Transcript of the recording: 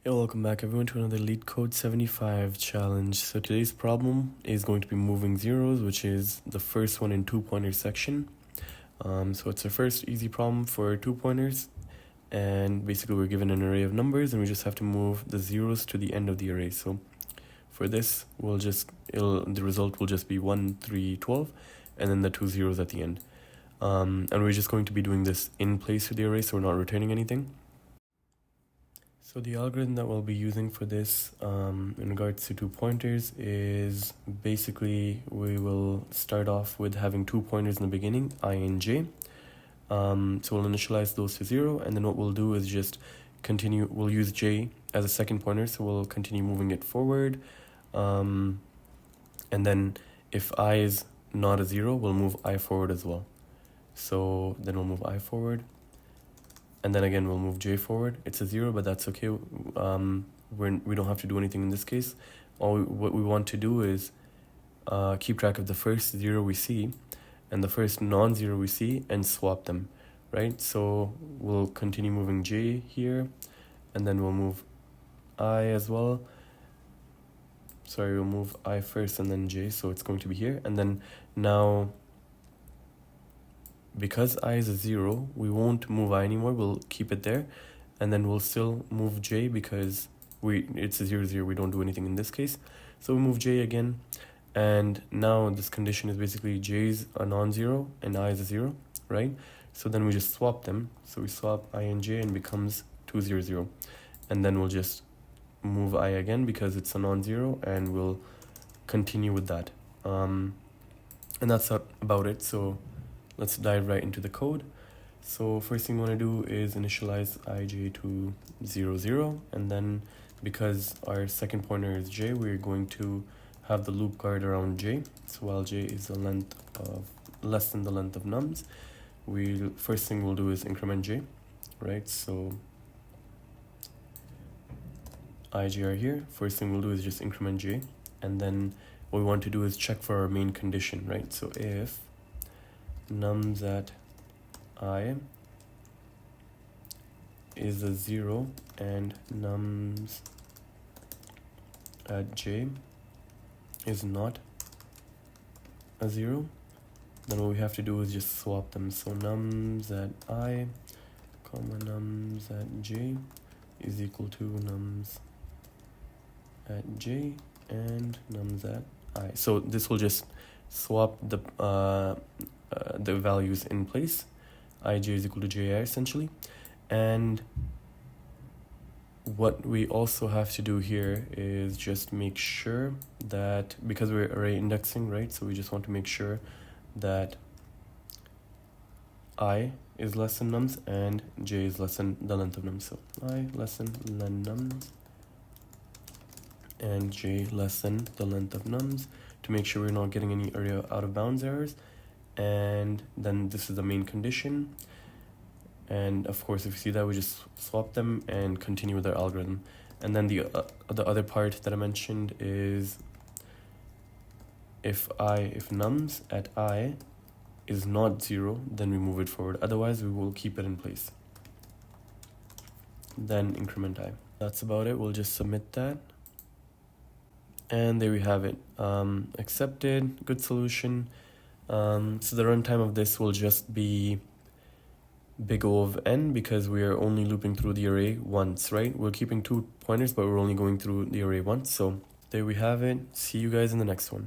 Hey, welcome back everyone to another LeetCode 75 challenge. So today's problem is going to be moving zeros, which is the first one in two-pointer section. So it's our first easy problem for 2 pointers, and basically we're given an array of numbers and we just have to move the zeros to the end of the array. So for this, the result will just be 1, 3, 12, and then the 2 zeros at the end. And we're just going to be doing this in place of the array, so we're not returning anything. So the algorithm that we'll be using for this in regards to 2 pointers is basically we will start off with having 2 pointers in the beginning, I and j. So we'll initialize those to 0, and then what we'll do is just continue, we'll use j as a second pointer, so we'll continue moving it forward. And then if I is not a 0, we'll move I forward as well. So then we'll move I forward. And then again, we'll move j forward. It's a 0, but that's okay. We don't have to do anything in this case. What we want to do is keep track of the first 0 we see and the first non-zero we see and swap them, right? So we'll continue moving j here, and then we'll move I as well. Sorry, we'll move I first and then j, so it's going to be here. And then now, because I is a 0, we won't move I anymore, we'll keep it there, and then we'll still move j because it's a 0, 0, we don't do anything in this case. So we move j again, and now this condition is basically j is a non-zero and I is a 0, right? So then we just swap them, so we swap I and j and becomes 2, 0, 0. And then we'll just move I again because it's a non-zero, and we'll continue with that. And that's about it. So let's dive right into the code. So first thing we want to do is initialize ij to 0, 0, and then because our second pointer is j, we're going to have the loop guard around j. So while j is the length of less than the length of nums, first thing we'll do is increment j, right? So ij are here. First thing we'll do is just increment j, and then what we want to do is check for our main condition, right? So if nums at I is a 0 and nums at j is not a 0, then what we have to do is just swap them. So nums at I comma nums at j is equal to nums at j and nums at I. So this will just swap the values in place. Ij is equal to ji essentially. And what we also have to do here is just make sure that, because we're array indexing, right? So we just want to make sure that I is less than nums and j is less than the length of nums. So I less than nums and j less than the length of nums, to make sure we're not getting any array out of bounds errors. And then this is the main condition, and of course if you see that, we just swap them and continue with our algorithm. And then the other part that I mentioned is if nums at I is not 0, then we move it forward, otherwise we will keep it in place, then increment I. That's about it. We'll just submit that, and there we have it. Accepted. Good solution. So the runtime of this will just be big O of n, because we are only looping through the array once, right? We're keeping 2 pointers, but we're only going through the array once. So there we have it. See you guys in the next one.